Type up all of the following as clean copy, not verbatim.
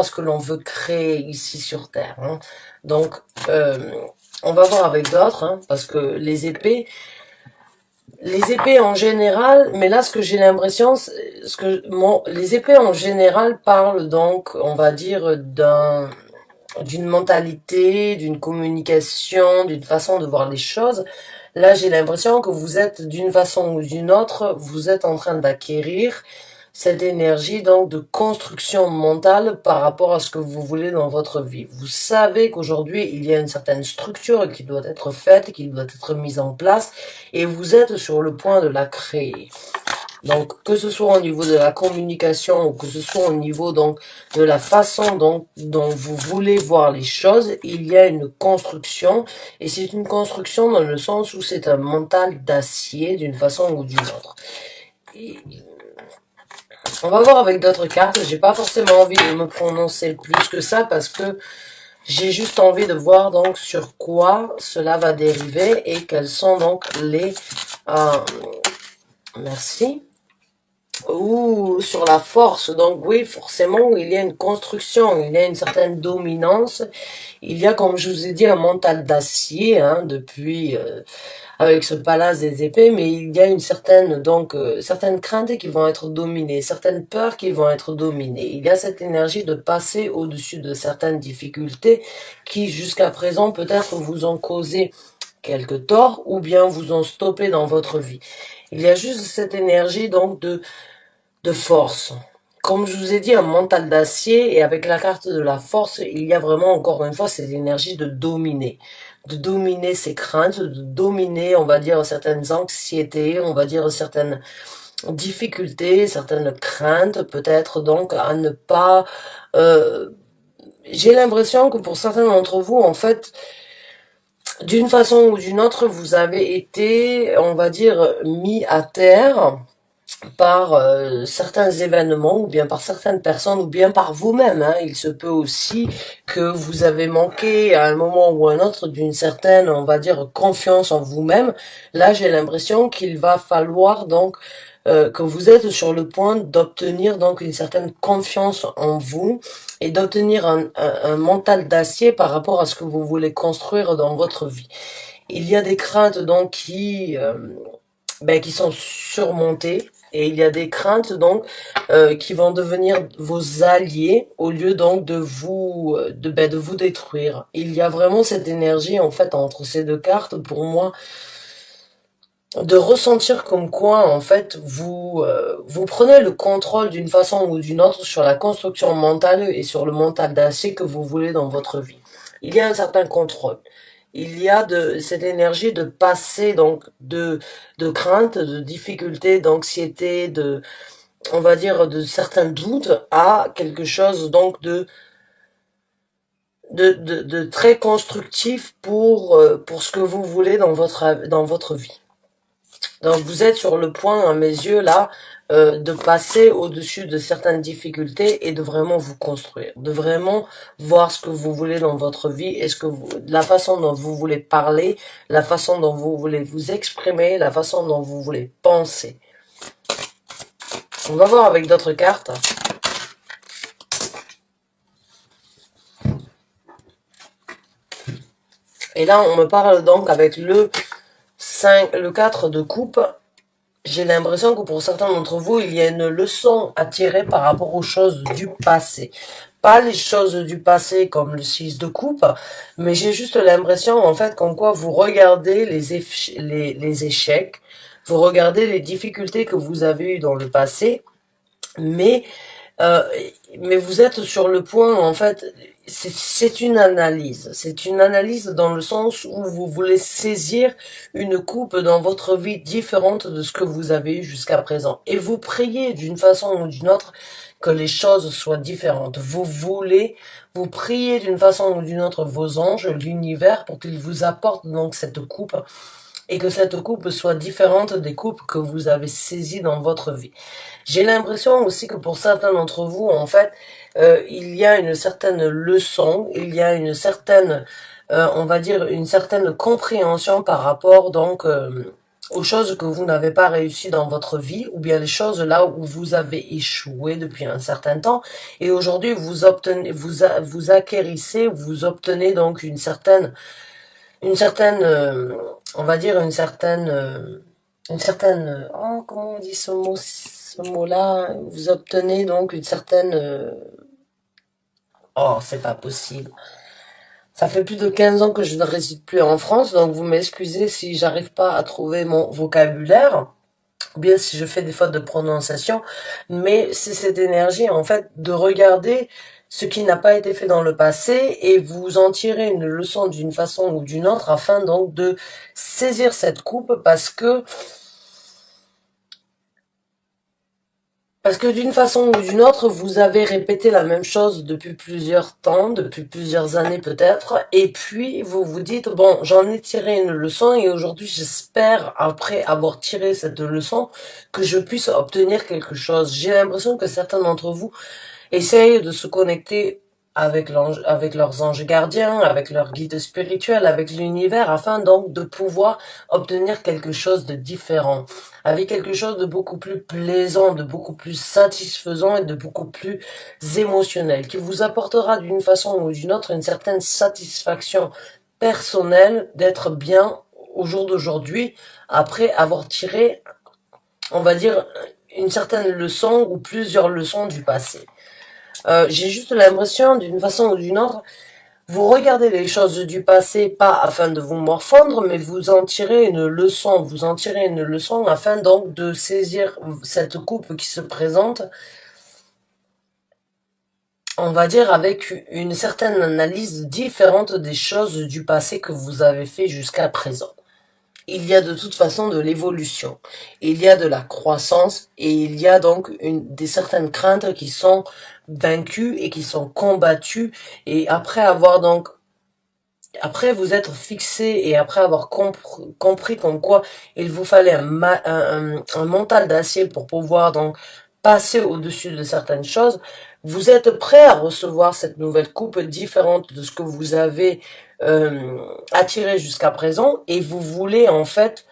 ce que l'on veut créer ici sur Terre. Hein. Donc, on va voir avec d'autres, hein, parce que les épées en général, mais là, ce que j'ai l'impression, les épées en général parlent donc, on va dire, d'une mentalité, d'une communication, d'une façon de voir les choses. Là, j'ai l'impression que vous êtes, d'une façon ou d'une autre, vous êtes en train d'acquérir cette énergie donc de construction mentale par rapport à ce que vous voulez dans votre vie. Vous savez qu'aujourd'hui, il y a une certaine structure qui doit être faite, qui doit être mise en place, et vous êtes sur le point de la créer. Donc, que ce soit au niveau de la communication ou que ce soit au niveau donc de la façon dont vous voulez voir les choses, il y a une construction et c'est une construction dans le sens où c'est un mental d'acier d'une façon ou d'une autre. Et on va voir avec d'autres cartes. J'ai pas forcément envie de me prononcer plus que ça parce que j'ai juste envie de voir donc sur quoi cela va dériver et quels sont donc les merci. Ou sur la force, donc oui, forcément, il y a une construction, il y a une certaine dominance, il y a, comme je vous ai dit, un mental d'acier, hein, depuis, avec ce palace des épées, mais il y a une certaine, donc, certaines craintes qui vont être dominées, certaines peurs qui vont être dominées. Il y a cette énergie de passer au-dessus de certaines difficultés qui, jusqu'à présent, peut-être vous ont causé quelques torts ou bien vous ont stoppé dans votre vie. Il y a juste cette énergie, donc, de force. Comme je vous ai dit, un mental d'acier, et avec la carte de la force, il y a vraiment, encore une fois, cette énergie de dominer ses craintes, de dominer, on va dire, certaines anxiétés, on va dire, certaines difficultés, certaines craintes, peut-être, donc, à ne pas... j'ai l'impression que pour certains d'entre vous, en fait, d'une façon ou d'une autre, vous avez été, on va dire, mis à terre par certains événements ou bien par certaines personnes ou bien par vous-même. Hein. Il se peut aussi que vous avez manqué à un moment ou à un autre d'une certaine, on va dire, confiance en vous-même. Là, j'ai l'impression qu'il va falloir donc que vous êtes sur le point d'obtenir donc une certaine confiance en vous et d'obtenir un mental d'acier par rapport à ce que vous voulez construire dans votre vie. Il y a des craintes donc qui sont surmontées et il y a des craintes donc qui vont devenir vos alliés au lieu donc de vous détruire. Il y a vraiment cette énergie en fait entre ces deux cartes pour moi de ressentir comme quoi en fait vous prenez le contrôle d'une façon ou d'une autre sur la construction mentale et sur le mental d'acier que vous voulez dans votre vie. Il y a un certain contrôle. Il y a cette énergie de passer donc de crainte, de difficulté, d'anxiété, on va dire de certains doutes à quelque chose donc de très constructif pour ce que vous voulez dans votre vie. Donc vous êtes sur le point, à mes yeux, là, de passer au-dessus de certaines difficultés et de vraiment vous construire, de vraiment voir ce que vous voulez dans votre vie, la façon dont vous voulez parler, la façon dont vous voulez vous exprimer, la façon dont vous voulez penser. On va voir avec d'autres cartes. Et là, on me parle donc avec le 4 de coupe. J'ai l'impression que pour certains d'entre vous, il y a une leçon à tirer par rapport aux choses du passé. Pas les choses du passé comme le 6 de coupe, mais j'ai juste l'impression en fait qu'en quoi vous regardez les échecs, vous regardez les difficultés que vous avez eues dans le passé, mais vous êtes sur le point en fait, c'est une analyse. C'est une analyse dans le sens où vous voulez saisir une coupe dans votre vie différente de ce que vous avez eu jusqu'à présent. Et vous priez d'une façon ou d'une autre que les choses soient différentes. Vous priez d'une façon ou d'une autre vos anges, l'univers, pour qu'ils vous apportent donc cette coupe et que cette coupe soit différente des coupes que vous avez saisies dans votre vie. J'ai l'impression aussi que pour certains d'entre vous, en fait, il y a une certaine leçon, il y a une certaine, on va dire, une certaine compréhension par rapport donc aux choses que vous n'avez pas réussi dans votre vie, ou bien les choses là où vous avez échoué depuis un certain temps, et aujourd'hui vous obtenez, vous acquérissez, vous obtenez donc une certaine, on va dire une certaine, oh, comment on dit ce mot-là, vous obtenez donc une certaine, oh, c'est pas possible. Ça fait plus de 15 ans que je ne réside plus en France, donc vous m'excusez si j'arrive pas à trouver mon vocabulaire, ou bien si je fais des fautes de prononciation, mais c'est cette énergie, en fait, de regarder ce qui n'a pas été fait dans le passé et vous en tirer une leçon d'une façon ou d'une autre afin donc de saisir cette coupe parce que d'une façon ou d'une autre, vous avez répété la même chose depuis plusieurs temps, depuis plusieurs années peut-être, et puis vous vous dites, bon, j'en ai tiré une leçon et aujourd'hui j'espère, après avoir tiré cette leçon, que je puisse obtenir quelque chose. J'ai l'impression que certains d'entre vous essayent de se connecter avec leurs anges gardiens, avec leurs guides spirituels, avec l'univers, afin donc de pouvoir obtenir quelque chose de différent, avec quelque chose de beaucoup plus plaisant, de beaucoup plus satisfaisant et de beaucoup plus émotionnel, qui vous apportera d'une façon ou d'une autre une certaine satisfaction personnelle d'être bien au jour d'aujourd'hui, après avoir tiré, on va dire, une certaine leçon ou plusieurs leçons du passé. J'ai juste l'impression, d'une façon ou d'une autre, vous regardez les choses du passé, pas afin de vous morfondre, mais vous en tirez une leçon, vous en tirez une leçon afin donc de saisir cette coupe qui se présente, on va dire avec une certaine analyse différente des choses du passé que vous avez fait jusqu'à présent. Il y a de toute façon de l'évolution, il y a de la croissance et il y a donc des certaines craintes qui sont vaincues et qui sont combattues et après vous être fixé et après avoir compris comme quoi il vous fallait un mental d'acier pour pouvoir donc passer au-dessus de certaines choses, vous êtes prêt à recevoir cette nouvelle coupe différente de ce que vous avez attiré jusqu'à présent et vous voulez en fait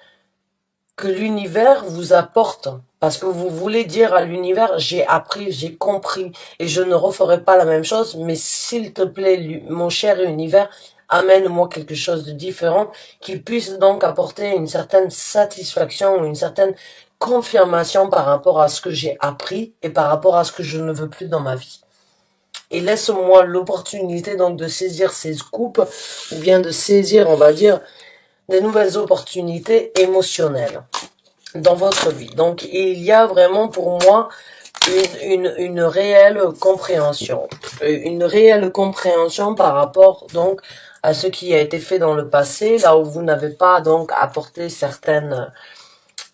que l'univers vous apporte. Parce que vous voulez dire à l'univers, j'ai appris, j'ai compris, et je ne referai pas la même chose, mais s'il te plaît, mon cher univers, amène-moi quelque chose de différent, qui puisse donc apporter une certaine satisfaction, une certaine confirmation par rapport à ce que j'ai appris, et par rapport à ce que je ne veux plus dans ma vie. Et laisse-moi l'opportunité donc de saisir ces coupes, ou bien de saisir, on va dire, des nouvelles opportunités émotionnelles dans votre vie. Donc il y a vraiment pour moi une réelle compréhension. Une réelle compréhension par rapport donc à ce qui a été fait dans le passé, là où vous n'avez pas donc apporté certaines...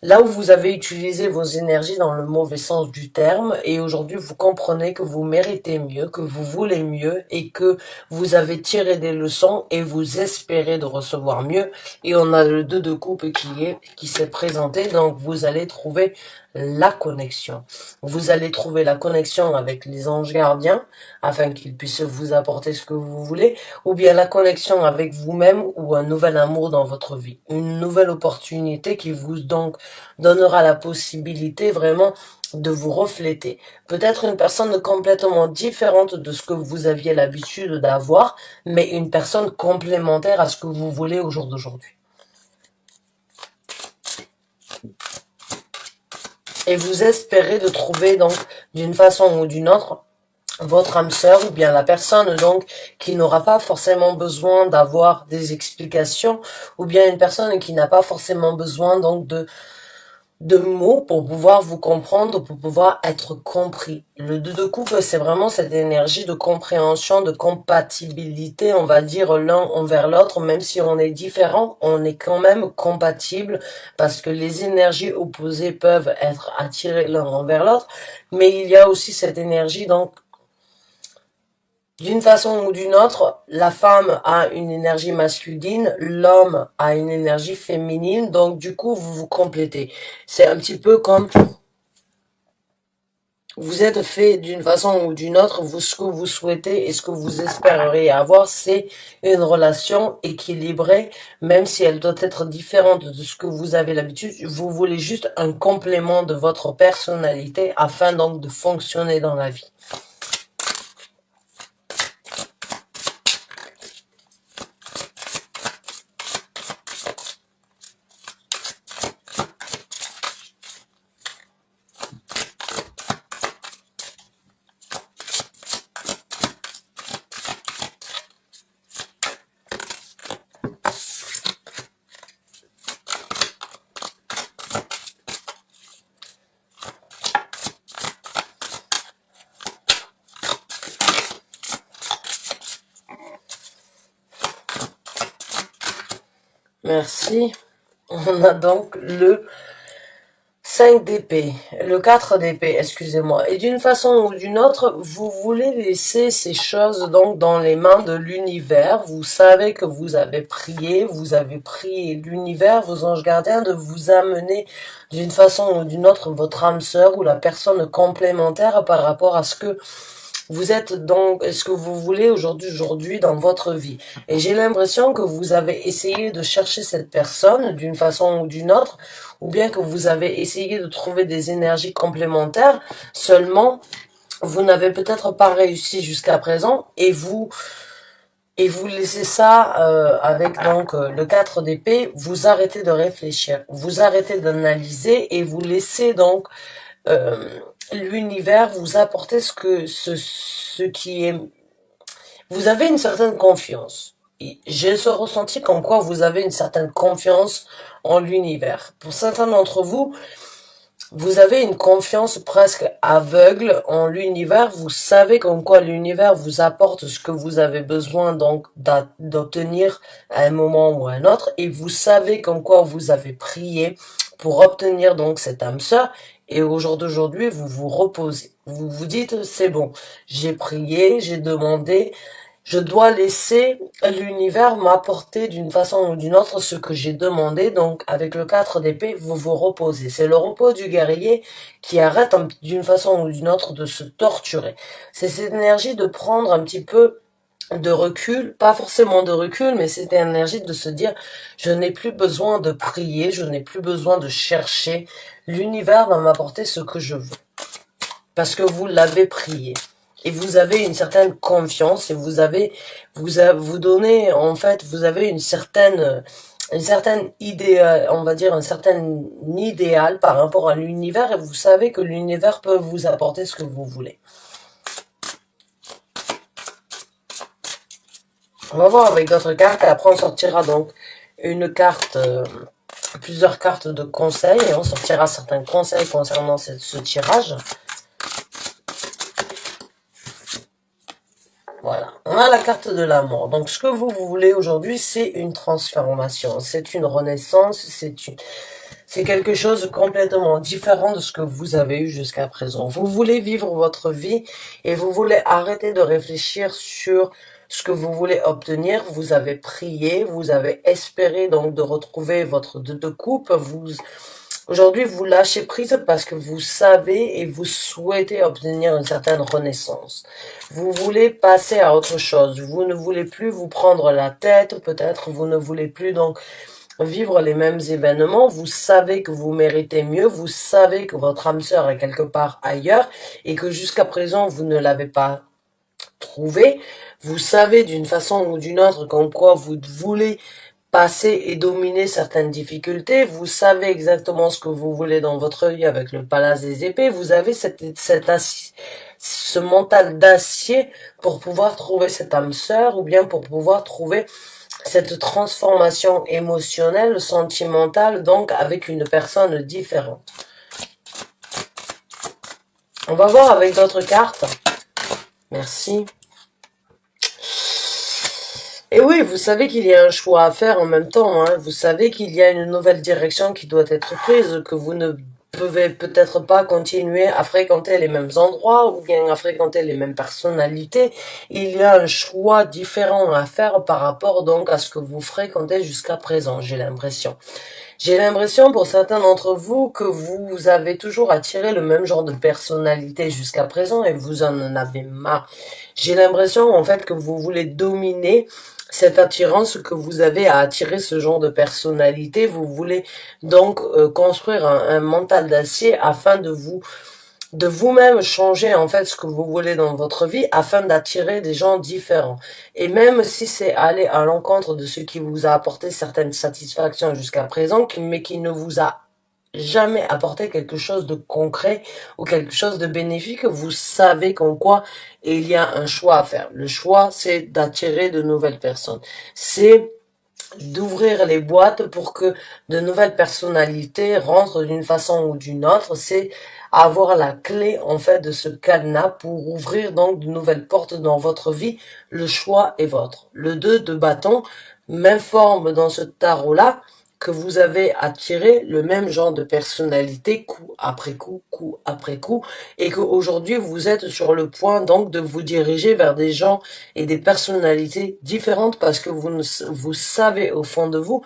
Là où vous avez utilisé vos énergies dans le mauvais sens du terme et aujourd'hui vous comprenez que vous méritez mieux, que vous voulez mieux et que vous avez tiré des leçons et vous espérez de recevoir mieux. Et on a le 2 de coupe qui s'est présenté, donc vous allez trouver la connexion. Vous allez trouver la connexion avec les anges gardiens afin qu'ils puissent vous apporter ce que vous voulez, ou bien la connexion avec vous-même ou un nouvel amour dans votre vie. Une nouvelle opportunité qui vous donc donnera la possibilité vraiment de vous refléter. Peut-être une personne complètement différente de ce que vous aviez l'habitude d'avoir, mais une personne complémentaire à ce que vous voulez au jour d'aujourd'hui. Et vous espérez de trouver donc d'une façon ou d'une autre votre âme sœur ou bien la personne donc qui n'aura pas forcément besoin d'avoir des explications ou bien une personne qui n'a pas forcément besoin donc de mots pour pouvoir vous comprendre, pour pouvoir être compris. Le 2 de coupe, c'est vraiment cette énergie de compréhension, de compatibilité, on va dire l'un envers l'autre, même si on est différent, on est quand même compatible parce que les énergies opposées peuvent être attirées l'un envers l'autre, mais il y a aussi cette énergie donc d'une façon ou d'une autre, la femme a une énergie masculine, l'homme a une énergie féminine, donc du coup, vous vous complétez. C'est un petit peu comme vous êtes fait d'une façon ou d'une autre, vous, ce que vous souhaitez et ce que vous espéreriez avoir, c'est une relation équilibrée, même si elle doit être différente de ce que vous avez l'habitude. Vous voulez juste un complément de votre personnalité afin donc de fonctionner dans la vie. Merci. On a donc le 5 d'épée, le 4 d'épée, excusez-moi. Et d'une façon ou d'une autre, vous voulez laisser ces choses donc dans les mains de l'univers. Vous savez que vous avez prié l'univers, vos anges gardiens, de vous amener d'une façon ou d'une autre votre âme sœur ou la personne complémentaire par rapport à ce que vous êtes donc, est-ce que vous voulez aujourd'hui dans votre vie. Et j'ai l'impression que vous avez essayé de chercher cette personne d'une façon ou d'une autre, ou bien que vous avez essayé de trouver des énergies complémentaires, seulement vous n'avez peut-être pas réussi jusqu'à présent, et vous laissez ça avec donc le 4 d'épée, vous arrêtez de réfléchir, vous arrêtez d'analyser et vous laissez donc euh, l'univers vous apporter ce qui est. Vous avez une certaine confiance. J'ai ce ressenti comme quoi vous avez une certaine confiance en l'univers. Pour certains d'entre vous, vous avez une confiance presque aveugle en l'univers. Vous savez comme quoi l'univers vous apporte ce que vous avez besoin donc d'obtenir à un moment ou à un autre. Et vous savez comme quoi vous avez prié pour obtenir donc cette âme sœur. Et au jour d'aujourd'hui, vous vous reposez. Vous vous dites, c'est bon, j'ai prié, j'ai demandé, je dois laisser l'univers m'apporter d'une façon ou d'une autre ce que j'ai demandé. Donc, avec le 4 d'épée, vous vous reposez. C'est le repos du guerrier qui arrête d'une façon ou d'une autre de se torturer. C'est cette énergie de prendre un petit peu de recul, pas forcément de recul, mais c'est une énergie de se dire, je n'ai plus besoin de prier, je n'ai plus besoin de chercher. L'univers va m'apporter ce que je veux. Parce que vous l'avez prié. Et vous avez une certaine confiance et vous donnez, en fait, vous avez une certaine idée, on va dire un certain idéal par rapport à l'univers et vous savez que l'univers peut vous apporter ce que vous voulez. On va voir avec d'autres cartes et après on sortira donc une carte, plusieurs cartes de conseils et on sortira certains conseils concernant ce tirage. Voilà, on a la carte de la mort. Donc ce que vous voulez aujourd'hui, c'est une transformation, c'est une renaissance, c'est quelque chose de complètement différent de ce que vous avez eu jusqu'à présent. Vous voulez vivre votre vie et vous voulez arrêter de réfléchir sur ce que vous voulez obtenir. Vous avez prié, vous avez espéré donc de retrouver votre de coupe. Aujourd'hui, vous lâchez prise parce que vous savez et vous souhaitez obtenir une certaine renaissance. Vous voulez passer à autre chose. Vous ne voulez plus vous prendre la tête, peut-être vous ne voulez plus donc vivre les mêmes événements. Vous savez que vous méritez mieux. Vous savez que votre âme sœur est quelque part ailleurs et que jusqu'à présent, vous ne l'avez pas trouvé. Vous savez d'une façon ou d'une autre comme quoi vous voulez passer et dominer certaines difficultés. Vous savez exactement ce que vous voulez dans votre vie avec le palace des épées. Vous avez ce mental d'acier pour pouvoir trouver cette âme sœur ou bien pour pouvoir trouver cette transformation émotionnelle, sentimentale, donc avec une personne différente. On va voir avec d'autres cartes. Merci. Et oui, vous savez qu'il y a un choix à faire en même temps. Hein. Vous savez qu'il y a une nouvelle direction qui doit être prise, que vous ne pouvez peut-être pas continuer à fréquenter les mêmes endroits ou bien à fréquenter les mêmes personnalités. Il y a un choix différent à faire par rapport donc à ce que vous fréquentez jusqu'à présent, j'ai l'impression. J'ai l'impression pour certains d'entre vous que vous avez toujours attiré le même genre de personnalité jusqu'à présent et vous en avez marre. J'ai l'impression en fait que vous voulez dominer cette attirance que vous avez à attirer ce genre de personnalité. Vous voulez donc construire un mental d'acier afin de vous-même changer en fait ce que vous voulez dans votre vie afin d'attirer des gens différents. Et même si c'est aller à l'encontre de ce qui vous a apporté certaines satisfactions jusqu'à présent, mais qui ne vous a jamais apporté quelque chose de concret ou quelque chose de bénéfique, vous savez qu'en quoi il y a un choix à faire. Le choix, c'est d'attirer de nouvelles personnes. C'est d'ouvrir les boîtes pour que de nouvelles personnalités rentrent d'une façon ou d'une autre. C'est avoir la clé en fait de ce cadenas pour ouvrir donc de nouvelles portes dans votre vie. Le choix est votre. Le 2 de bâton m'informe dans ce tarot-là que vous avez attiré le même genre de personnalité coup après coup après coup, et qu'aujourd'hui vous êtes sur le point donc de vous diriger vers des gens et des personnalités différentes parce que vous savez au fond de vous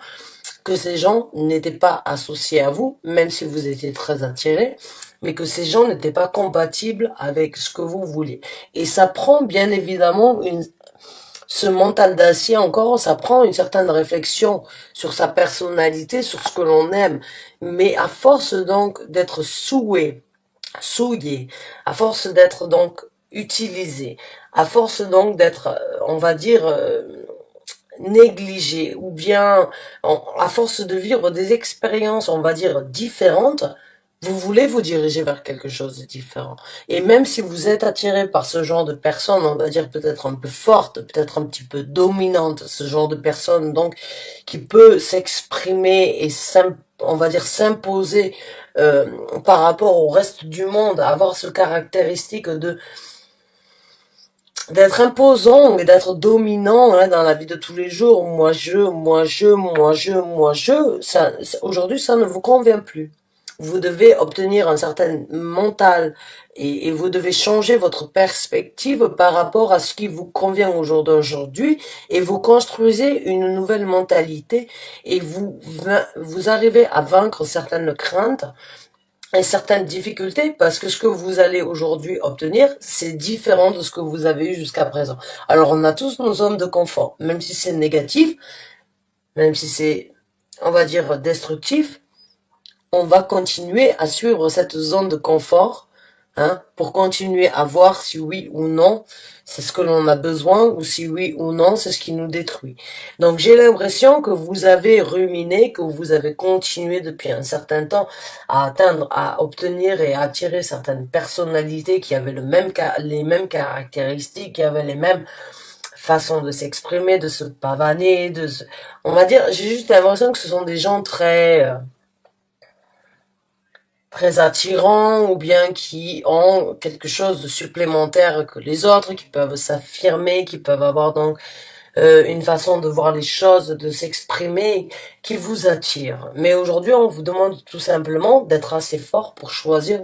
que ces gens n'étaient pas associés à vous, même si vous étiez très attiré, mais que ces gens n'étaient pas compatibles avec ce que vous vouliez. Et ça prend bien évidemment ce mental d'acier encore, ça prend une certaine réflexion sur sa personnalité, sur ce que l'on aime. Mais à force donc d'être souillé, à force d'être donc utilisé, à force donc d'être, on va dire, négligé, ou bien à force de vivre des expériences, on va dire, différentes, vous voulez vous diriger vers quelque chose de différent. Et même si vous êtes attiré par ce genre de personne, on va dire peut-être un peu forte, peut-être un petit peu dominante, ce genre de personne donc qui peut s'exprimer et on va dire s'imposer par rapport au reste du monde, avoir ce caractéristique de d'être imposant et d'être dominant hein, dans la vie de tous les jours. Aujourd'hui, ça ne vous convient plus. Vous devez obtenir un certain mental et vous devez changer votre perspective par rapport à ce qui vous convient au jour d'aujourd'hui et vous construisez une nouvelle mentalité et vous arrivez à vaincre certaines craintes et certaines difficultés parce que ce que vous allez aujourd'hui obtenir, c'est différent de ce que vous avez eu jusqu'à présent. Alors on a tous nos zones de confort, même si c'est négatif, même si c'est, on va dire, destructif, on va continuer à suivre cette zone de confort hein, pour continuer à voir si oui ou non c'est ce que l'on a besoin ou si oui ou non c'est ce qui nous détruit. Donc j'ai l'impression que vous avez ruminé, que vous avez continué depuis un certain temps à atteindre, à obtenir et à attirer certaines personnalités qui avaient les mêmes caractéristiques, qui avaient les mêmes façons de s'exprimer, de se pavaner, on va dire, j'ai juste l'impression que ce sont des gens très attirants ou bien qui ont quelque chose de supplémentaire que les autres, qui peuvent s'affirmer, qui peuvent avoir donc une façon de voir les choses, de s'exprimer, qui vous attire. Mais aujourd'hui, on vous demande tout simplement d'être assez fort pour choisir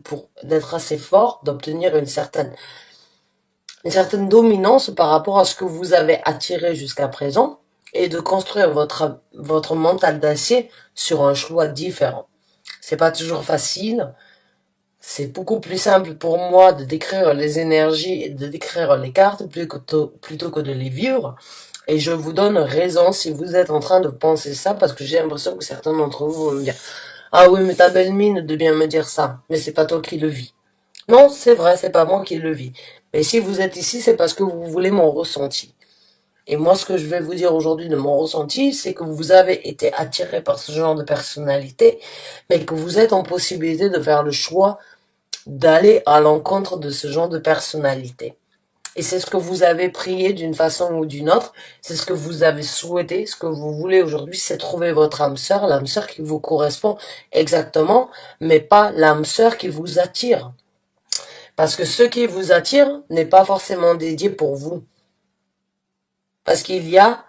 pour d'être assez fort, d'obtenir une certaine dominance par rapport à ce que vous avez attiré jusqu'à présent et de construire votre mental d'acier sur un choix différent. C'est pas toujours facile. C'est beaucoup plus simple pour moi de décrire les énergies et de décrire les cartes plutôt que de les vivre. Et je vous donne raison si vous êtes en train de penser ça parce que j'ai l'impression que certains d'entre vous vont me dire ah oui, mais ta belle mine de bien me dire ça. Mais c'est pas toi qui le vis. Non, c'est vrai, c'est pas moi qui le vis. Mais si vous êtes ici, c'est parce que vous voulez mon ressenti. Et moi, ce que je vais vous dire aujourd'hui de mon ressenti, c'est que vous avez été attiré par ce genre de personnalité, mais que vous êtes en possibilité de faire le choix d'aller à l'encontre de ce genre de personnalité. Et c'est ce que vous avez prié d'une façon ou d'une autre, c'est ce que vous avez souhaité, ce que vous voulez aujourd'hui, c'est trouver votre âme sœur qui vous correspond exactement, mais pas l'âme sœur qui vous attire. Parce que ce qui vous attire n'est pas forcément dédié pour vous. Parce qu'il y a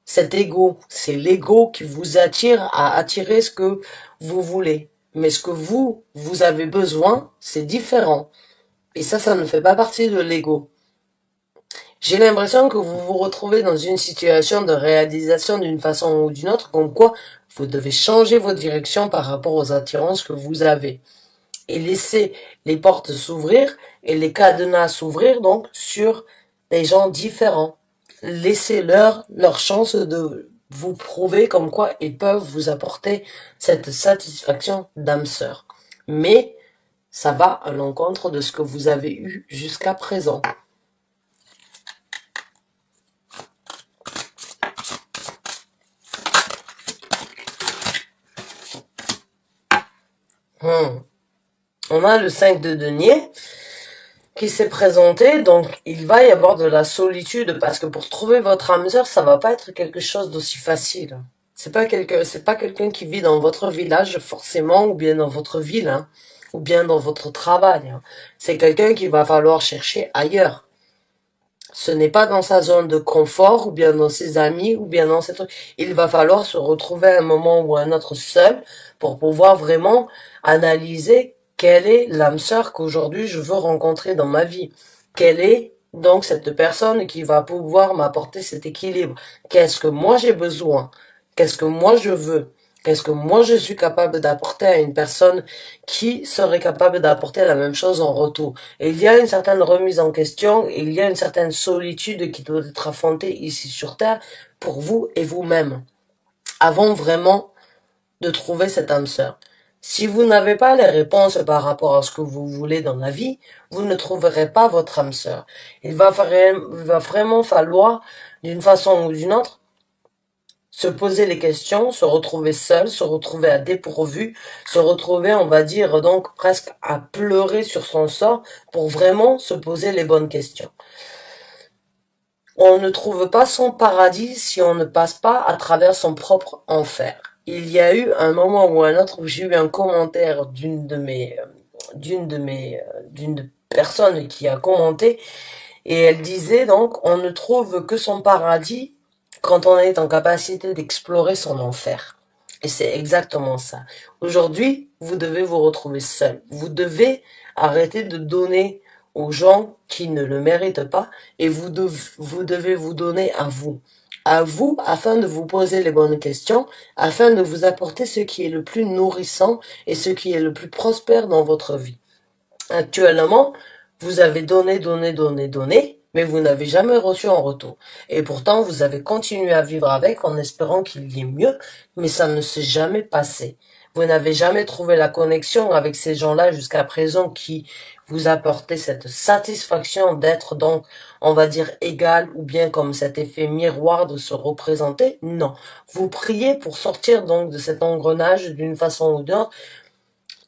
cet ego. C'est l'ego qui vous attire à attirer ce que vous voulez. Mais ce que vous avez besoin, c'est différent. Et ça ne fait pas partie de l'ego. J'ai l'impression que vous vous retrouvez dans une situation de réalisation d'une façon ou d'une autre, comme quoi Vous devez changer votre direction par rapport aux attirances que vous avez. Et laisser les portes s'ouvrir et les cadenas s'ouvrir donc sur des gens différents. Laissez-leur leur chance de vous prouver comme quoi ils peuvent vous apporter cette satisfaction d'âme sœur. Mais ça va à l'encontre de ce que vous avez eu jusqu'à présent. On a le 5 de denier qui s'est présenté, donc il va y avoir de la solitude parce que pour trouver votre âme sœur, ça va pas être quelque chose d'aussi facile. C'est pas quelqu'un qui vit dans votre village forcément ou bien dans votre ville, hein, ou bien dans votre travail. Hein. C'est quelqu'un qu'il va falloir chercher ailleurs. Ce n'est pas dans sa zone de confort, ou bien dans ses amis, ou bien dans ses trucs. Il va falloir se retrouver à un moment ou à un autre seul pour pouvoir vraiment analyser quelle est l'âme sœur qu'aujourd'hui je veux rencontrer dans ma vie. Quelle est donc cette personne qui va pouvoir m'apporter cet équilibre. Qu'est-ce que moi j'ai besoin? Qu'est-ce que moi je veux? Qu'est-ce que moi je suis capable d'apporter à une personne qui serait capable d'apporter la même chose en retour? Et il y a une certaine remise en question, il y a une certaine solitude qui doit être affrontée ici sur Terre pour vous et vous-même, avant vraiment de trouver cette âme sœur. Si vous n'avez pas les réponses par rapport à ce que vous voulez dans la vie, vous ne trouverez pas votre âme sœur. Il va vraiment falloir, d'une façon ou d'une autre, se poser les questions, se retrouver seul, se retrouver à dépourvu, se retrouver, on va dire, donc presque à pleurer sur son sort pour vraiment se poser les bonnes questions. On ne trouve pas son paradis si on ne passe pas à travers son propre enfer. Il y a eu un moment ou un autre où j'ai eu un commentaire d'une personne qui a commenté et elle disait donc on ne trouve que son paradis quand on est en capacité d'explorer son enfer. Et c'est exactement ça. Aujourd'hui, vous devez vous retrouver seul. Vous devez arrêter de donner aux gens qui ne le méritent pas et vous devez vous donner à vous. À vous, afin de vous poser les bonnes questions, afin de vous apporter ce qui est le plus nourrissant et ce qui est le plus prospère dans votre vie. Actuellement, vous avez donné, mais vous n'avez jamais reçu en retour. Et pourtant, vous avez continué à vivre avec en espérant qu'il y ait mieux, mais ça ne s'est jamais passé. Vous n'avez jamais trouvé la connexion avec ces gens-là jusqu'à présent qui vous apportaient cette satisfaction d'être donc, on va dire, égal ou bien comme cet effet miroir de se représenter. Non. Vous priez pour sortir donc de cet engrenage d'une façon ou d'une autre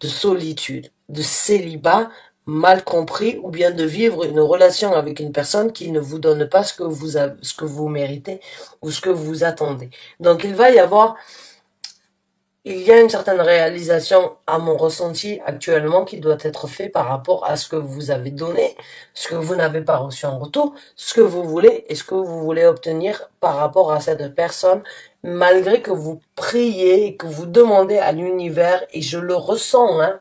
de solitude, de célibat, mal compris, ou bien de vivre une relation avec une personne qui ne vous donne pas ce que vous méritez ou ce que vous attendez. Donc il y a une certaine réalisation à mon ressenti actuellement qui doit être fait par rapport à ce que vous avez donné, ce que vous n'avez pas reçu en retour, ce que vous voulez et ce que vous voulez obtenir par rapport à cette personne, malgré que vous priez et que vous demandez à l'univers, et je le ressens, hein,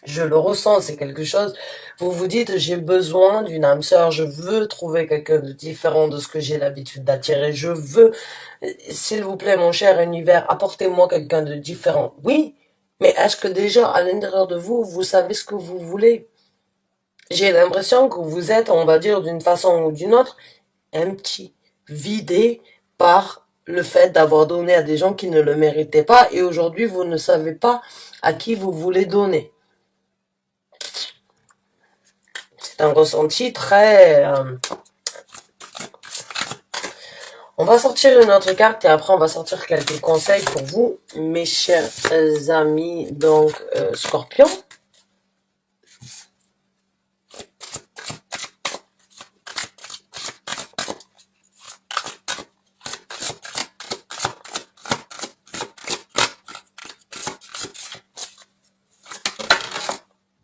je le ressens, c'est quelque chose, vous vous dites, j'ai besoin d'une âme sœur, je veux trouver quelqu'un de différent de ce que j'ai l'habitude d'attirer, je veux, s'il vous plaît, mon cher univers, apportez-moi quelqu'un de différent. Oui, mais est-ce que déjà, à l'intérieur de vous, vous savez ce que vous voulez? J'ai l'impression que vous êtes, on va dire, d'une façon ou d'une autre, empty, vidé par le fait d'avoir donné à des gens qui ne le méritaient pas, et aujourd'hui, vous ne savez pas à qui vous voulez donner. C'est un ressenti très... On va sortir une autre carte et après on va sortir quelques conseils pour vous, mes chers amis, donc Scorpion.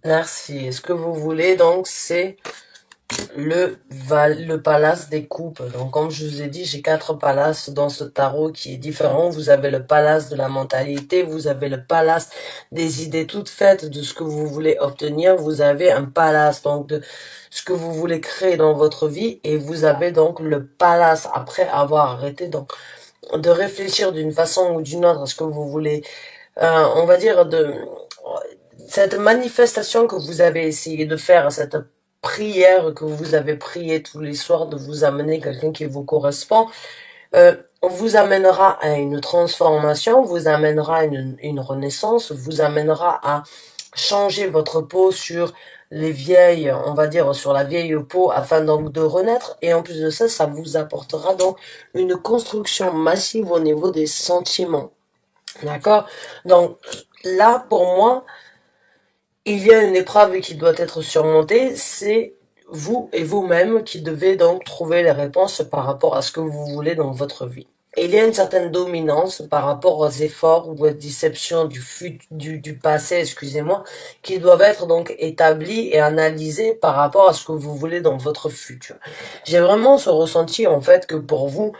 Merci. Ce que vous voulez, donc, c'est le palace des coupes. Donc, comme je vous ai dit, j'ai 4 palaces dans ce tarot qui est différent. Vous avez le palace de la mentalité, vous avez le palace des idées toutes faites de ce que vous voulez obtenir, vous avez un palace donc de ce que vous voulez créer dans votre vie, et vous avez donc le palace après avoir arrêté donc de réfléchir d'une façon ou d'une autre à ce que vous voulez, on va dire, cette manifestation que vous avez essayé de faire, cette prière que vous avez prié tous les soirs de vous amener quelqu'un qui vous correspond, vous amènera à une transformation, vous amènera à une renaissance, vous amènera à changer votre peau sur les vieilles, on va dire sur la vieille peau afin donc de renaître, et en plus de ça, ça vous apportera donc une construction massive au niveau des sentiments. D'accord? Donc là, pour moi, il y a une épreuve qui doit être surmontée, c'est vous et vous-même qui devez donc trouver les réponses par rapport à ce que vous voulez dans votre vie. Et il y a une certaine dominance par rapport aux efforts ou aux déceptions du passé, excusez-moi, qui doivent être donc établis et analysés par rapport à ce que vous voulez dans votre futur. J'ai vraiment ce ressenti en fait que pour vous,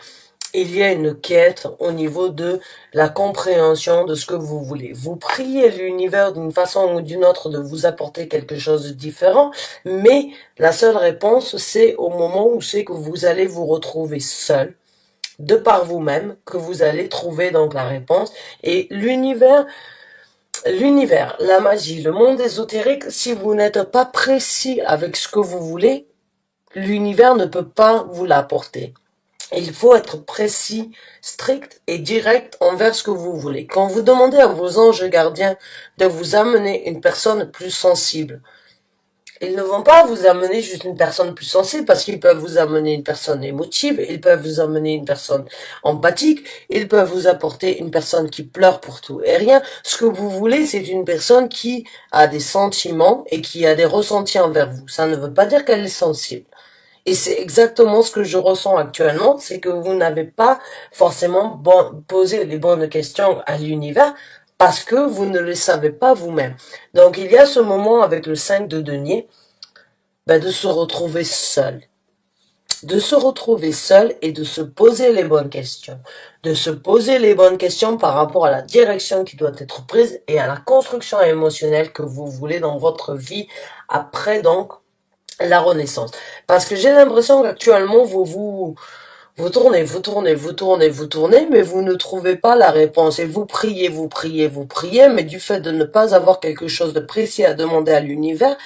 il y a une quête au niveau de la compréhension de ce que vous voulez. Vous priez l'univers d'une façon ou d'une autre de vous apporter quelque chose de différent, mais la seule réponse, c'est au moment où c'est que vous allez vous retrouver seul, de par vous-même, que vous allez trouver donc la réponse. Et l'univers, la magie, le monde ésotérique, si vous n'êtes pas précis avec ce que vous voulez, l'univers ne peut pas vous l'apporter. Il faut être précis, strict et direct envers ce que vous voulez. Quand vous demandez à vos anges gardiens de vous amener une personne plus sensible, ils ne vont pas vous amener juste une personne plus sensible parce qu'ils peuvent vous amener une personne émotive, ils peuvent vous amener une personne empathique, ils peuvent vous apporter une personne qui pleure pour tout et rien. Ce que vous voulez, c'est une personne qui a des sentiments et qui a des ressentis envers vous. Ça ne veut pas dire qu'elle est sensible. Et c'est exactement ce que je ressens actuellement, c'est que vous n'avez pas forcément posé les bonnes questions à l'univers parce que vous ne le savez pas vous-même. Donc il y a ce moment avec le 5 de denier, de se retrouver seul. De se retrouver seul et de se poser les bonnes questions. De se poser les bonnes questions par rapport à la direction qui doit être prise et à la construction émotionnelle que vous voulez dans votre vie après donc la renaissance. Parce que j'ai l'impression qu'actuellement, vous tournez, mais vous ne trouvez pas la réponse. Et vous priez, mais du fait de ne pas avoir quelque chose de précis à demander à l'univers,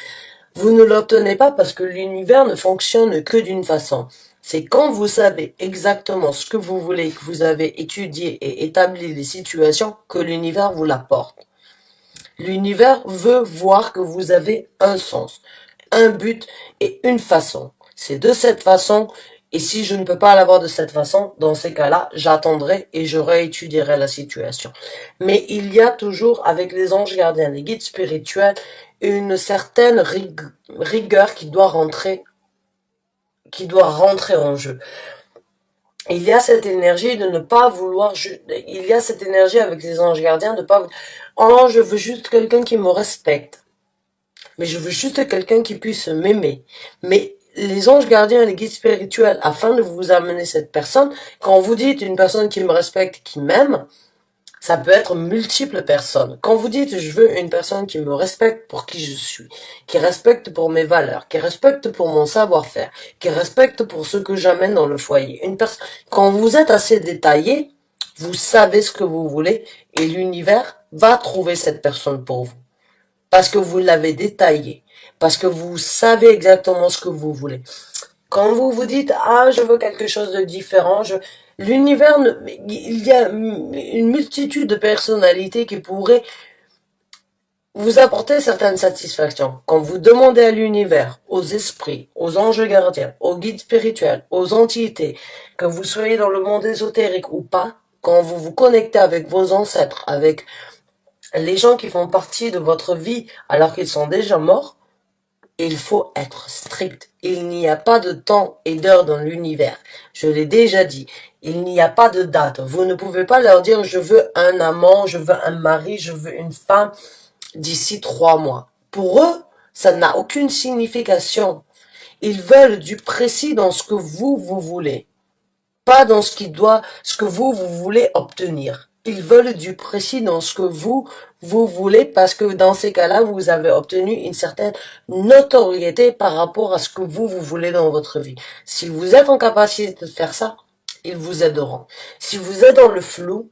vous ne l'obtenez pas parce que l'univers ne fonctionne que d'une façon. C'est quand vous savez exactement ce que vous voulez, que vous avez étudié et établi les situations, que l'univers vous l'apporte. L'univers veut voir que vous avez un sens, un but et une façon. C'est de cette façon, et si je ne peux pas l'avoir de cette façon, dans ces cas-là, j'attendrai et je réétudierai la situation. Mais il y a toujours, avec les anges gardiens, les guides spirituels, une certaine rigueur qui doit rentrer en jeu. Il y a cette énergie de ne pas vouloir, il y a cette énergie avec les anges gardiens de pas, oh, je veux juste quelqu'un qui me respecte. Mais je veux juste quelqu'un qui puisse m'aimer. Mais les anges gardiens et les guides spirituels, afin de vous amener cette personne, quand vous dites une personne qui me respecte, qui m'aime, ça peut être multiples personnes. Quand vous dites je veux une personne qui me respecte pour qui je suis, qui respecte pour mes valeurs, qui respecte pour mon savoir-faire, qui respecte pour ce que j'amène dans le foyer. Quand vous êtes assez détaillé, vous savez ce que vous voulez et l'univers va trouver cette personne pour vous. Parce que vous l'avez détaillé. Parce que vous savez exactement ce que vous voulez. Quand vous vous dites, ah, je veux quelque chose de différent, l'univers, il y a une multitude de personnalités qui pourraient vous apporter certaines satisfactions. Quand vous demandez à l'univers, aux esprits, aux anges gardiens, aux guides spirituels, aux entités, que vous soyez dans le monde ésotérique ou pas, quand vous vous connectez avec vos ancêtres, avec les gens qui font partie de votre vie alors qu'ils sont déjà morts, il faut être strict. Il n'y a pas de temps et d'heure dans l'univers. Je l'ai déjà dit. Il n'y a pas de date. Vous ne pouvez pas leur dire je veux un amant, je veux un mari, je veux une femme d'ici 3 mois. Pour eux, ça n'a aucune signification. Ils veulent du précis dans ce que vous voulez. Pas dans ce que vous voulez obtenir. Ils veulent du précis dans ce que vous voulez parce que dans ces cas-là, vous avez obtenu une certaine notoriété par rapport à ce que vous voulez dans votre vie. Si vous êtes en capacité de faire ça, ils vous aideront. Si vous êtes dans le flou,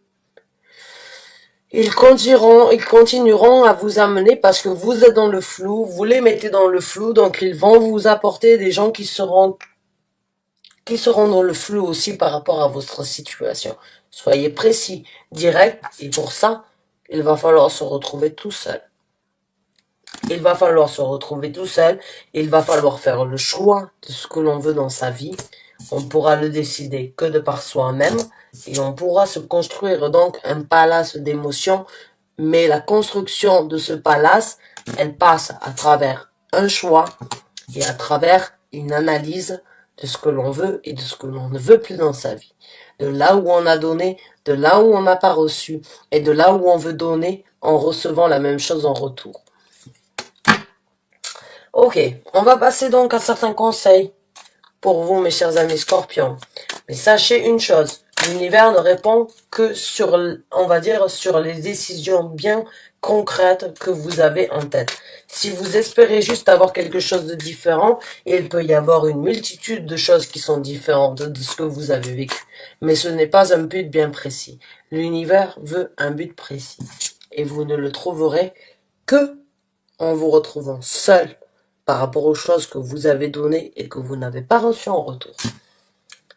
ils continueront à vous amener parce que vous êtes dans le flou, vous les mettez dans le flou, donc ils vont vous apporter des gens qui seront dans le flou aussi par rapport à votre situation. Soyez précis, direct, et pour ça, il va falloir se retrouver tout seul. Il va falloir se retrouver tout seul, il va falloir faire le choix de ce que l'on veut dans sa vie. On pourra le décider que de par soi-même, et on pourra se construire donc un palace d'émotions, mais la construction de ce palace, elle passe à travers un choix et à travers une analyse de ce que l'on veut et de ce que l'on ne veut plus dans sa vie. De là où on a donné, de là où on n'a pas reçu, et de là où on veut donner en recevant la même chose en retour. Ok, on va passer donc à certains conseils pour vous, mes chers amis scorpions. Mais sachez une chose, l'univers ne répond que sur, on va dire, sur les décisions bien concrètes que vous avez en tête. Si vous espérez juste avoir quelque chose de différent, il peut y avoir une multitude de choses qui sont différentes de ce que vous avez vécu. Mais ce n'est pas un but bien précis. L'univers veut un but précis. Et vous ne le trouverez que en vous retrouvant seul par rapport aux choses que vous avez données et que vous n'avez pas reçues en retour.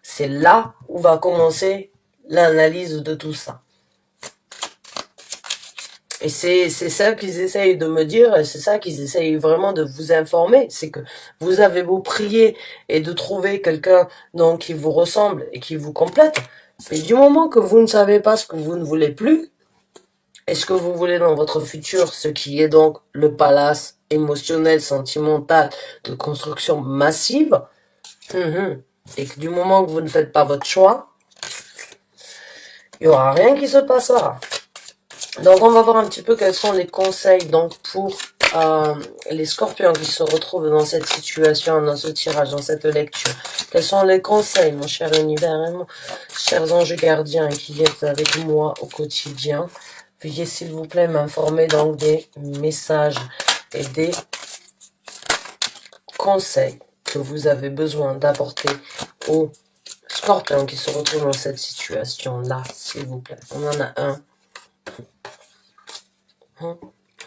C'est là où va commencer l'analyse de tout ça. Et c'est ça qu'ils essayent de me dire, et c'est ça qu'ils essayent vraiment de vous informer, c'est que vous avez beau prier et de trouver quelqu'un donc qui vous ressemble et qui vous complète, mais du moment que vous ne savez pas ce que vous ne voulez plus, et ce que vous voulez dans votre futur, ce qui est donc le palace émotionnel, sentimental, de construction massive, et que du moment que vous ne faites pas votre choix, il n'y aura rien qui se passera. Donc on va voir un petit peu quels sont les conseils donc pour les scorpions qui se retrouvent dans cette situation, dans ce tirage, dans cette lecture. Quels sont les conseils, mon cher univers et mon chers anges gardiens qui êtes avec moi au quotidien? Veuillez s'il vous plaît m'informer donc des messages et des conseils que vous avez besoin d'apporter aux scorpions qui se retrouvent dans cette situation-là, s'il vous plaît. On en a un.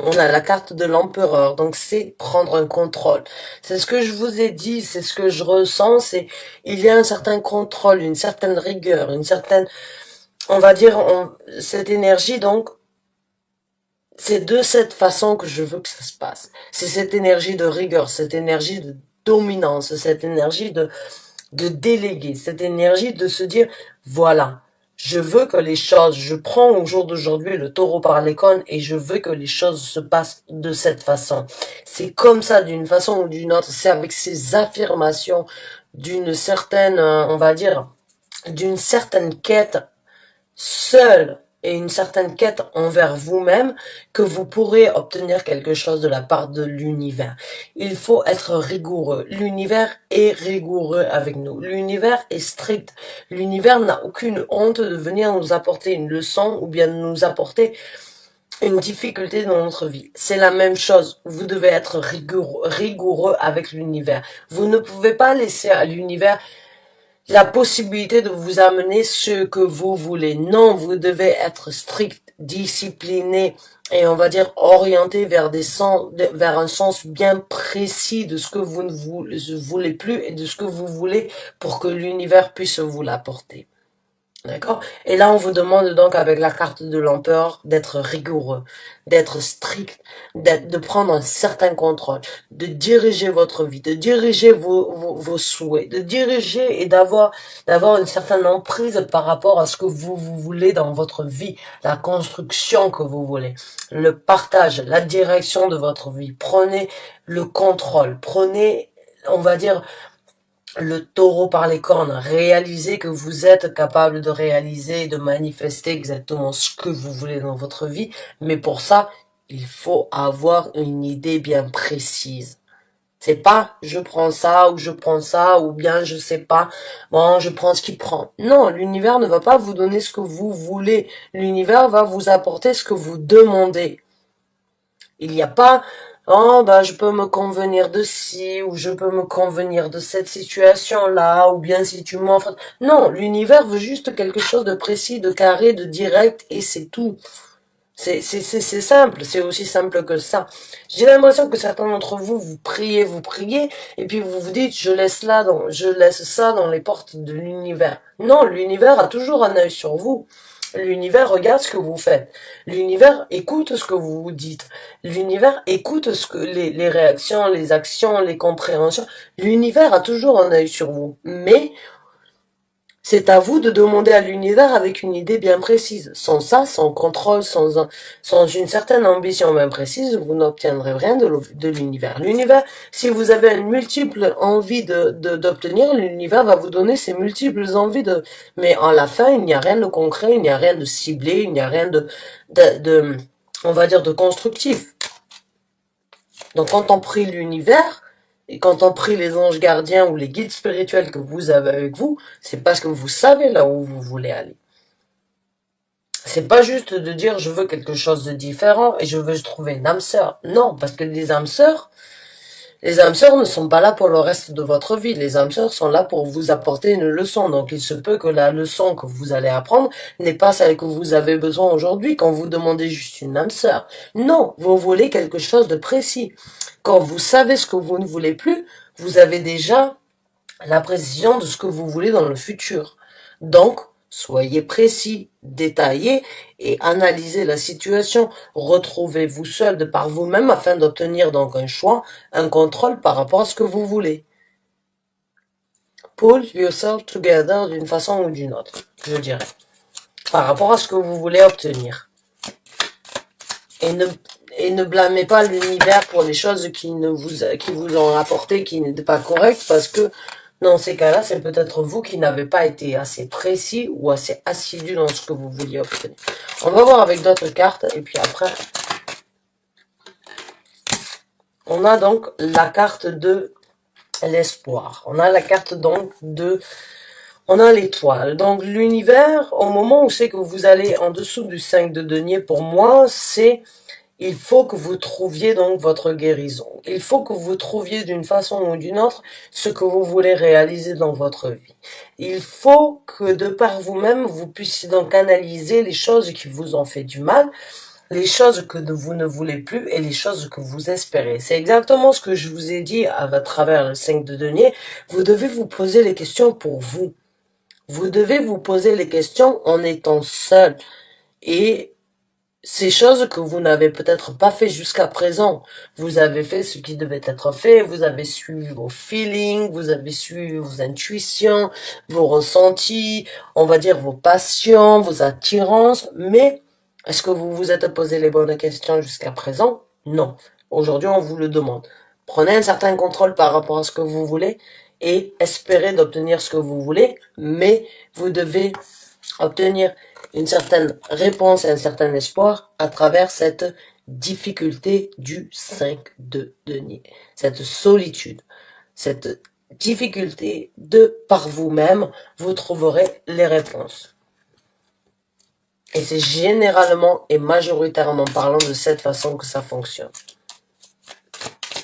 On a la carte de l'empereur, donc c'est prendre un contrôle. C'est ce que je vous ai dit, c'est ce que je ressens, c'est il y a un certain contrôle, une certaine rigueur, une certaine, on va dire, cette énergie donc, c'est de cette façon que je veux que ça se passe. C'est cette énergie de rigueur, cette énergie de dominance, cette énergie de déléguer, cette énergie de se dire, voilà, je veux que les choses, je prends au jour d'aujourd'hui le taureau par les cornes et je veux que les choses se passent de cette façon. C'est comme ça d'une façon ou d'une autre, c'est avec ces affirmations d'une certaine, on va dire, d'une certaine quête seule et une certaine quête envers vous-même que vous pourrez obtenir quelque chose de la part de l'univers. Il faut être rigoureux. L'univers est rigoureux avec nous. L'univers est strict. L'univers n'a aucune honte de venir nous apporter une leçon ou bien de nous apporter une difficulté dans notre vie. C'est la même chose. Vous devez être rigoureux avec l'univers. Vous ne pouvez pas laisser à l'univers la possibilité de vous amener ce que vous voulez. Non, vous devez être strict, discipliné et on va dire orienté vers vers un sens bien précis de ce que vous ne voulez plus et de ce que vous voulez pour que l'univers puisse vous l'apporter. D'accord? Et là, on vous demande donc avec la carte de l'empereur d'être rigoureux, d'être strict, de prendre un certain contrôle, de diriger votre vie, de diriger vos souhaits, de diriger et d'avoir une certaine emprise par rapport à ce que vous voulez dans votre vie, la construction que vous voulez, le partage, la direction de votre vie. Prenez le contrôle, prenez, on va dire, le taureau par les cornes, réalisez que vous êtes capable de réaliser et de manifester exactement ce que vous voulez dans votre vie, mais pour ça, il faut avoir une idée bien précise. C'est pas je prends ça ou bien je sais pas, bon je prends ce qu'il prend. Non, l'univers ne va pas vous donner ce que vous voulez, l'univers va vous apporter ce que vous demandez. Il n'y a pas oh bah je peux me convenir de ci, ou je peux me convenir de cette situation-là, ou bien si tu m'offres... Non, l'univers veut juste quelque chose de précis, de carré, de direct, et c'est tout. C'est simple, c'est aussi simple que ça. J'ai l'impression que certains d'entre vous, vous priez, et puis vous vous dites, je laisse ça dans les portes de l'univers. Non, l'univers a toujours un œil sur vous. L'univers regarde ce que vous faites. L'univers écoute ce que vous vous dites. L'univers écoute ce que les réactions, les actions, les compréhensions. L'univers a toujours un œil sur vous. Mais c'est à vous de demander à l'univers avec une idée bien précise. Sans ça, sans contrôle, sans une certaine ambition bien précise, vous n'obtiendrez rien de l'univers. L'univers, si vous avez une multiple envie d'obtenir, l'univers va vous donner ces multiples envies mais en la fin, il n'y a rien de concret, il n'y a rien de ciblé, il n'y a rien on va dire, de constructif. Donc quand on prie l'univers, et quand on prie les anges gardiens ou les guides spirituels que vous avez avec vous, c'est parce que vous savez là où vous voulez aller. C'est pas juste de dire je veux quelque chose de différent et je veux trouver une âme sœur. Non, parce que les âmes sœurs ne sont pas là pour le reste de votre vie. Les âmes sœurs sont là pour vous apporter une leçon. Donc il se peut que la leçon que vous allez apprendre n'est pas celle que vous avez besoin aujourd'hui quand vous demandez juste une âme sœur. Non, vous voulez quelque chose de précis. Quand vous savez ce que vous ne voulez plus, vous avez déjà la précision de ce que vous voulez dans le futur. Donc, soyez précis, détaillé et analysez la situation. Retrouvez-vous seul de par vous-même afin d'obtenir donc un choix, un contrôle par rapport à ce que vous voulez. Pull yourself together d'une façon ou d'une autre, je dirais, par rapport à ce que vous voulez obtenir. Et ne blâmez pas l'univers pour les choses qui vous ont apporté, qui n'étaient pas correctes, parce que dans ces cas-là, c'est peut-être vous qui n'avez pas été assez précis ou assez assidu dans ce que vous vouliez obtenir. On va voir avec d'autres cartes, et puis après, on a donc la carte de l'espoir. On a la carte donc on a l'étoile. Donc l'univers, au moment où c'est que vous allez en dessous du 5 de denier, pour moi, il faut que vous trouviez donc votre guérison. Il faut que vous trouviez d'une façon ou d'une autre ce que vous voulez réaliser dans votre vie. Il faut que de par vous-même, vous puissiez donc analyser les choses qui vous ont fait du mal, les choses que vous ne voulez plus et les choses que vous espérez. C'est exactement ce que je vous ai dit à travers le 5 de denier. Vous devez vous poser les questions pour vous. Vous devez vous poser les questions en étant seul. Et ces choses que vous n'avez peut-être pas fait jusqu'à présent. Vous avez fait ce qui devait être fait, vous avez suivi vos feelings, vous avez suivi vos intuitions, vos ressentis, on va dire vos passions, vos attirances, mais est-ce que vous vous êtes posé les bonnes questions jusqu'à présent? Non. Aujourd'hui, on vous le demande. Prenez un certain contrôle par rapport à ce que vous voulez et espérez d'obtenir ce que vous voulez, mais vous devez obtenir une certaine réponse et un certain espoir à travers cette difficulté du 5 de denier, cette solitude, cette difficulté de par vous-même, vous trouverez les réponses. Et c'est généralement et majoritairement parlant de cette façon que ça fonctionne.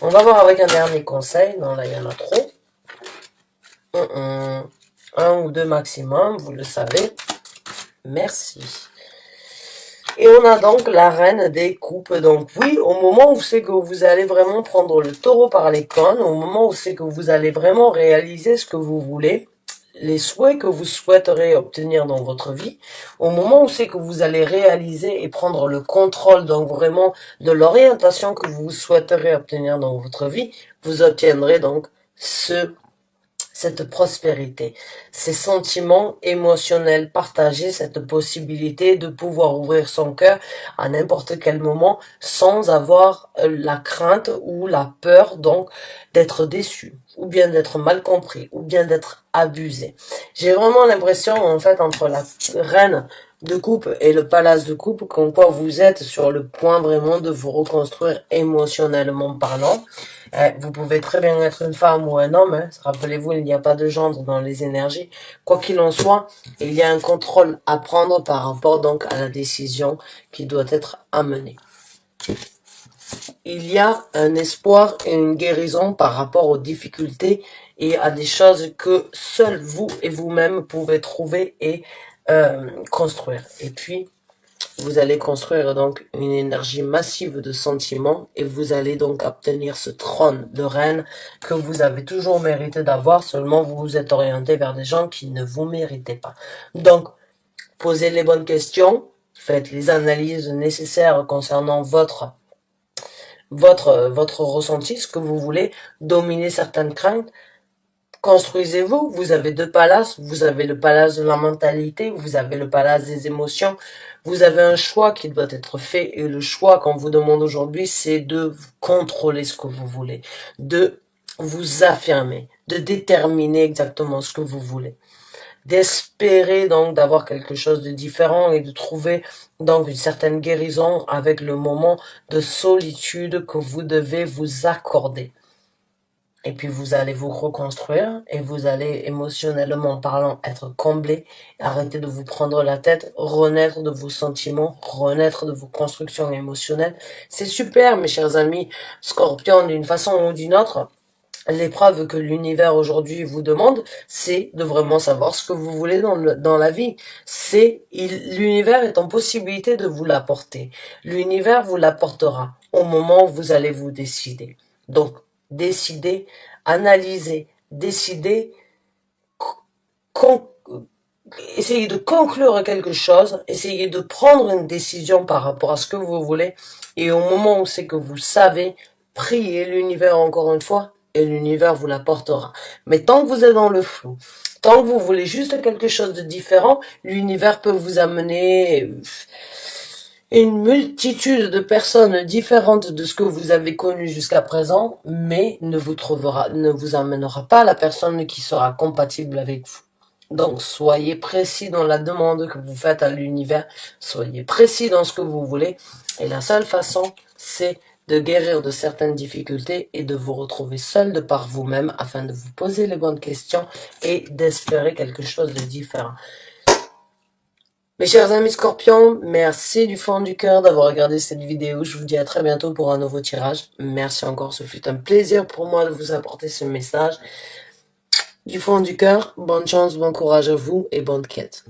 On va voir avec un dernier conseil. Non, là, il y en a trop. Un ou deux maximum, vous le savez. Merci. Et on a donc la reine des coupes. Donc oui, au moment où c'est que vous allez vraiment prendre le taureau par les cornes, au moment où c'est que vous allez vraiment réaliser ce que vous voulez, les souhaits que vous souhaiterez obtenir dans votre vie, au moment où c'est que vous allez réaliser et prendre le contrôle donc vraiment de l'orientation que vous souhaiterez obtenir dans votre vie, vous obtiendrez donc cette prospérité, ces sentiments émotionnels partagés, cette possibilité de pouvoir ouvrir son cœur à n'importe quel moment sans avoir la crainte ou la peur donc d'être déçu ou bien d'être mal compris ou bien d'être abusé. J'ai vraiment l'impression en fait entre la reine de coupe et le palace de coupe comme quoi vous êtes sur le point vraiment de vous reconstruire émotionnellement parlant. Vous pouvez très bien être une femme ou un homme, hein. Rappelez-vous, il n'y a pas de gendre dans les énergies. Quoi qu'il en soit, il y a un contrôle à prendre par rapport donc à la décision qui doit être amenée. il y a un espoir et une guérison par rapport aux difficultés et à des choses que seuls vous et vous-même pouvez trouver et construire. Et puis, vous allez construire donc une énergie massive de sentiments et vous allez donc obtenir ce trône de reine que vous avez toujours mérité d'avoir, seulement vous vous êtes orienté vers des gens qui ne vous méritaient pas. Donc, posez les bonnes questions, faites les analyses nécessaires concernant votre ressenti, ce que vous voulez, dominer certaines craintes, construisez-vous, vous avez deux palaces, vous avez le palace de la mentalité, vous avez le palace des émotions, vous avez un choix qui doit être fait et le choix qu'on vous demande aujourd'hui, c'est de contrôler ce que vous voulez, de vous affirmer, de déterminer exactement ce que vous voulez, d'espérer donc d'avoir quelque chose de différent et de trouver donc une certaine guérison avec le moment de solitude que vous devez vous accorder. Et puis vous allez vous reconstruire et vous allez émotionnellement parlant être comblé, arrêter de vous prendre la tête, renaître de vos sentiments, renaître de vos constructions émotionnelles. C'est super mes chers amis Scorpion, d'une façon ou d'une autre. L'épreuve que l'univers aujourd'hui vous demande, c'est de vraiment savoir ce que vous voulez dans la vie. L'univers est en possibilité de vous l'apporter. L'univers vous l'apportera au moment où vous allez vous décider. Donc, décidez, analysez, décidez, essayez de conclure quelque chose, essayez de prendre une décision par rapport à ce que vous voulez, et au moment où c'est que vous savez, priez l'univers encore une fois, et l'univers vous l'apportera. Mais tant que vous êtes dans le flou, tant que vous voulez juste quelque chose de différent, l'univers peut vous amener une multitude de personnes différentes de ce que vous avez connu jusqu'à présent, mais ne vous amènera pas la personne qui sera compatible avec vous. Donc, soyez précis dans la demande que vous faites à l'univers, soyez précis dans ce que vous voulez, et la seule façon, c'est de guérir de certaines difficultés et de vous retrouver seul de par vous-même afin de vous poser les bonnes questions et d'espérer quelque chose de différent. Mes chers amis Scorpions, merci du fond du cœur d'avoir regardé cette vidéo. Je vous dis à très bientôt pour un nouveau tirage. Merci encore, ce fut un plaisir pour moi de vous apporter ce message. Du fond du cœur, bonne chance, bon courage à vous et bonne quête.